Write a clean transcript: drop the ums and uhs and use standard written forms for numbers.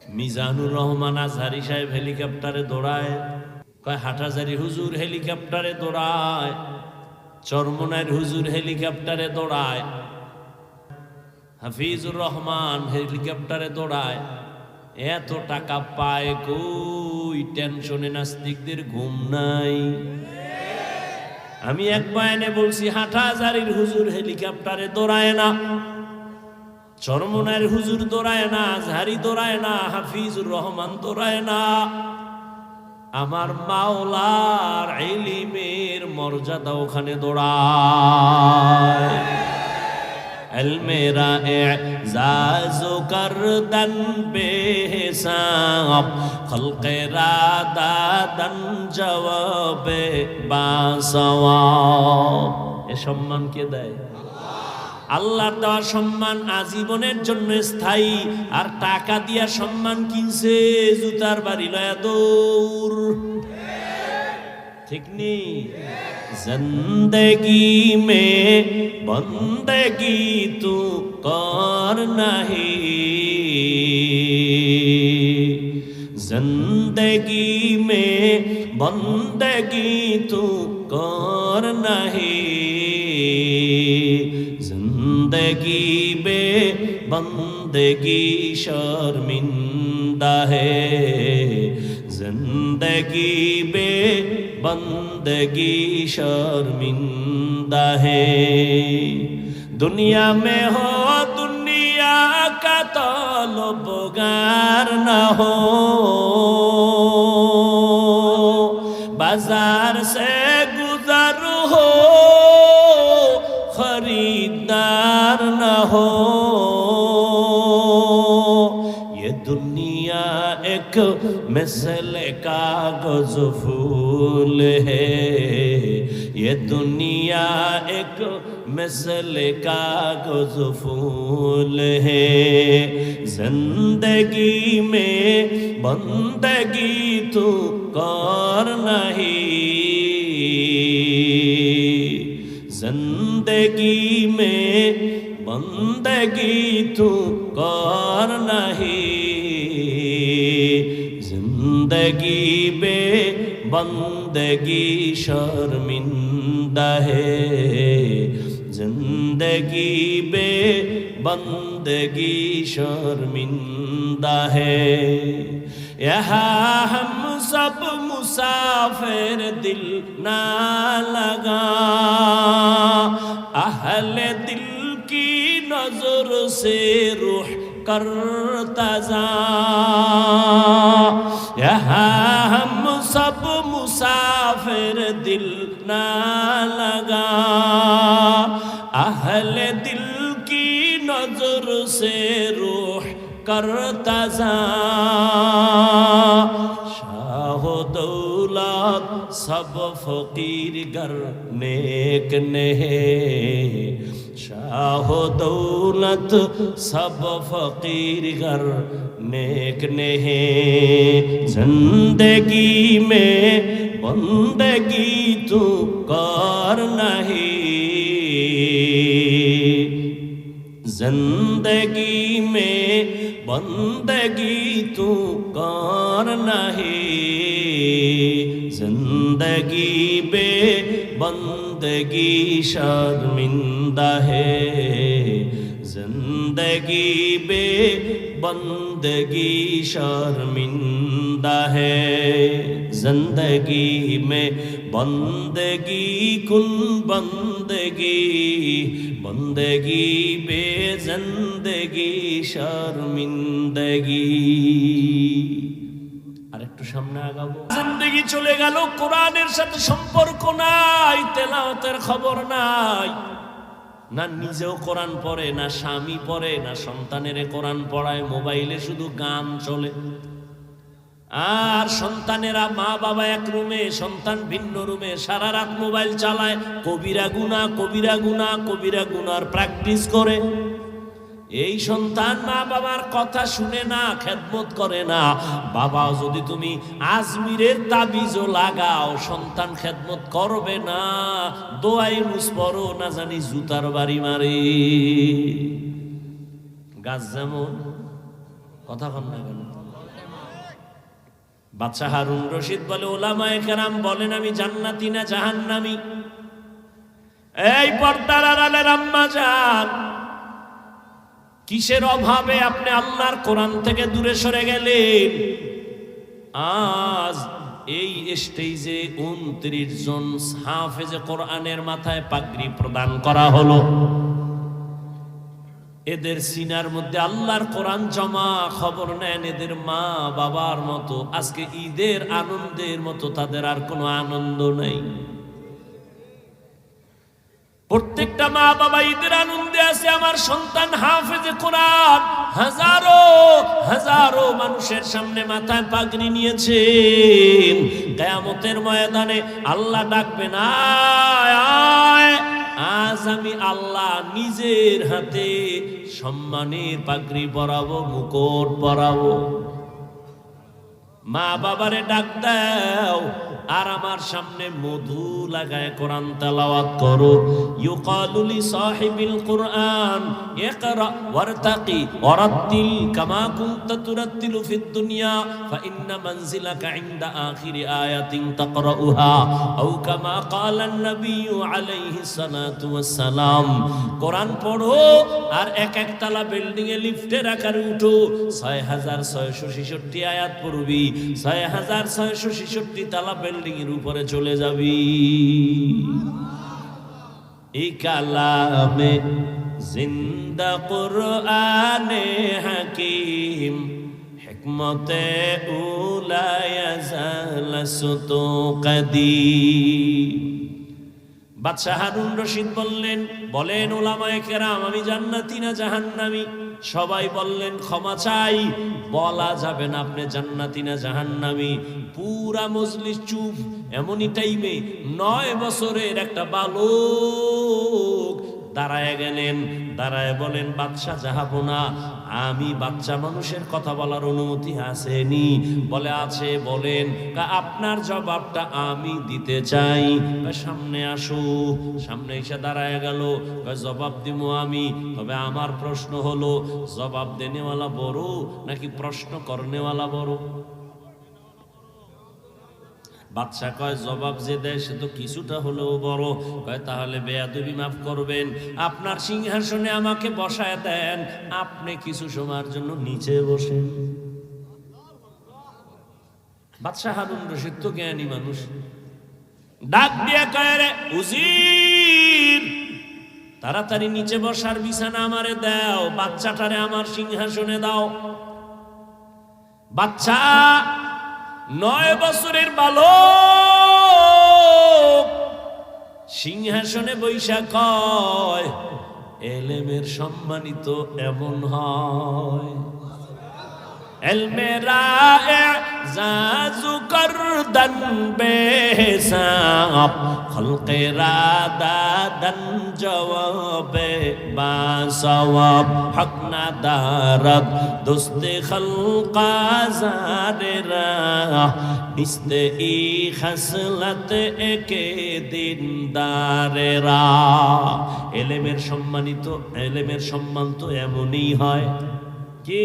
মিজানুর রহমান আজহারি সাহেব হেলিকপ্টারে দৌড়ায়, কয় হাটহাজারী হুজুর হেলিকপ্টারে দৌড়ায়, চরমনাইর হুজুর হেলিকপ্টারে দৌড়ায়, হাফিজুর রহমান হেলিকপ্টারে দৌড়ায়। এত টাকা পায় কই? টেনশনে নাস্তিকদের ঘুম নাই। আমি এক বয়ানে বলছি হাটহাজারীর হুজুর হেলিকপ্টারে দৌড়ায় না, চরমনাইর হুজুর দৌড়ায় না, আজহারি দৌড়ায় না, হাফিজুর রহমান দৌড়ায় না। আমার মাওলার ইলমের মর্যাদা ওখানে দৌড়ায়। মেরা এজাজো করদন বেহিসাব, খলকেরা দাদন জবাবে বাসওয়াব। এ সম্মান কে দেয়? আল্লাহর দেওয়া সম্মান আজীবনের জন্য স্থায়ী। আর টাকা দিয়া সম্মান কিনছে, জুতার বাড়ি লয়া দৌড়। ঠিক নেই? জিন্দগি মে বন্দগি তু কর নাহি, জিন্দগি মে বন্দগি তু কর নাহি, जिंदगी बे बंदगी शर्मिंदा है, जिंदगी बे बंदगी शर्मिंदा है। दुनिया में हो दुनिया का तलबगार न हो, बाजार से गुजर हो खरीदार न हो। ये दुनिया एक मिसल कागज फूल है, ये दुनिया एक मिसल कागज फूल है। जिंदगी में बंदगी तू कर नहीं, जिंदगी में बंदगी तू कर नहीं, जिंदगी बे बंदगी शर्मिंदा है, जिंदगी बे बंदगी शर्मिंदा है। यहाँ हम सब मुसाफिर दिल ना लगा, अहले दिल की नजर से रूह करता जा। यहाँ हम सब मुसाफिर दिल ना लगा, अहले दिल की नजर से रूह करता जा। शाह दौलत सब फकीर गर नेक ने, शाह दौलत सब फकीर गर नेक ने। जिंदगी में बंदगी तू कर नहीं, जिंदगी में बंदगी तू कर नहीं, जिंदगी बे बंदगी शर्मिंदा है, जिंदगी बे बंदगी शर्मिंदा है। जिंदगी में बंदगी कुन बंदगी, बंदगी बे जिंदगी शर्मिंदगी। আর একটু সামনে আগাবো। জিন্দেগি চলে গেল, কোরআনের সাথে সম্পর্ক নাই, তেলাওয়াতের খবর নাই, না নিজেও কোরআন পড়ে, না স্বামী পড়ে, না সন্তানের কোরআন পড়ায়, মোবাইলে শুধু গান চলে। আর সন্তানেরা, মা বাবা এক রুমে, সন্তান ভিন্ন রুমে, সারা রাত মোবাইল চালায়, কবিরা গুনাহ কবিরা গুনাহ কবিরা গুনার প্র্যাকটিস করে। এই সন্তান মা বাবার কথা শুনে না, খেদমত করে না। বাবা যদি তুমি আজমিরের তাবিজও লাগাও, সন্তান খেদমত করবে না। দোয়াই মুস পড়ো, না জানি জুতার বাড়ি মারে। গাছ যেমন কথা কন না কেন? বাদশা হারুন রশিদ বলে, উলামায়ে কেরাম বলেন আমি জান্নাতি না জাহান্নামী? এই পর্দার আড়ালের আম্মা জান, কিসের অভাবে আপনি আল্লাহর কোরআন থেকে দূরে সরে গেলেন? আজ এই স্টেজে 29 জন হাফেজে কোরআনের মাথায় পাগড়ি প্রদান করা হলো। এদের সিনার মধ্যে আল্লাহর কোরআন জমা, খবর নেন এদের মা বাবার মতো আজকে ঈদের আনন্দের মতো তাদের আর কোনো আনন্দ নেই। প্রত্যেকটা মা বাবা ঈদের আনন্দে আছে, আমার সন্তান হাফেজে কোরআন। হাজারো হাজারো মানুষের সামনে মাথায় পাগড়ি নিয়েছেন। কিয়ামতের ময়দানে আল্লাহ ডাকবেন, আয় আয়, আজ আমি আল্লাহ নিজের হাতে সম্মানের পাগড়ি পরাবো, মুকুট পরাবো। মা বাবারে ডাক দাও আর আমার সামনে মধু লাগায় কোরআন তেলাওয়াত করো। ইউকালু লি সাহিবিল কুরআন ইকরা ওয়ারতাকি ওয়ারাত্তিল কামা কুনতা তুরাত্তিলু ফিদ দুনিয়া ফা ইন্না মানজিলাকা ইনদা আখিরি আয়াতিন তাকরাউহা আও কামা ক্বালা আন-নাবিয়্যু আলাইহিস সালাতু ওয়াস সালাম। কোরআন পড়ো আর এক এক তলা বিল্ডিং এ লিফটের আকারে উঠো। 6666 আয়াত পড়বি, 6666 তলা বিল্ডিং এর উপরে চলে যাবি। এই কালামে জিন্দা কুরআনে হাকিম হিকমতে উলা ইয়াজালাসতু কাদিম। বাদশা হারুন রশিদ বলেন উলামায়ে কেরাম আমি জান্নাতি না জাহান্নামী? সবাই বললেন ক্ষমা চাই, বলা যাবে না আপনি জান্নাতি না জাহান্নামী। পুরা মজলিস চুপ। এমনই টাইমে 9 বছরের একটা বালক দাঁড়ায় গেলেন, দাঁড়ায় বলেন, বাদশা যাহাবো না, আমি বাচ্চা মানুষের কথা বলার অনুমতি আসেনি? বলে আছে। বলেন, আপনার জবাবটা আমি দিতে চাই। সামনে আসো। সামনে এসে দাঁড়ায় গেল। জবাব দিব আমি, তবে আমার প্রশ্ন হলো জবাব দেনেওয়ালা বড় নাকি প্রশ্ন করনেওয়ালা বড়? বাদশা কয় জবাব যে দেয় সে তো কিছুটা হলেও বড়। কয় তাহলে বেয়াদবি মাফ করবেন, আপনার সিংহাসনে আমাকে বসায় দেন, আপনি কিছু সময়ের জন্য নিচে বসেন। বাদশা হারুন রশিদ তো জ্ঞানী মানুষ, ডাক দিয়ে কয়, রে উজির, তাড়াতাড়ি নিচে বসার বিছানা আমারে দাও, বাচ্চাটারে আমার সিংহাসনে দাও। বাচ্চা 9 বছরের বালক সিংহাসনে বৈশা কয়, এলেমের সম্মানিত এমন হয়। এলমেরা এজাজু করদান বেহিসাব খলকেরা দাদান জওয়াবে বাসওয়াব হক না দারদ দোস্তে খলকা জারেরা নিস্তে ই খাসলাত একে দিনদারেরা। এলেমের সম্মান তো এমনই হয়। কি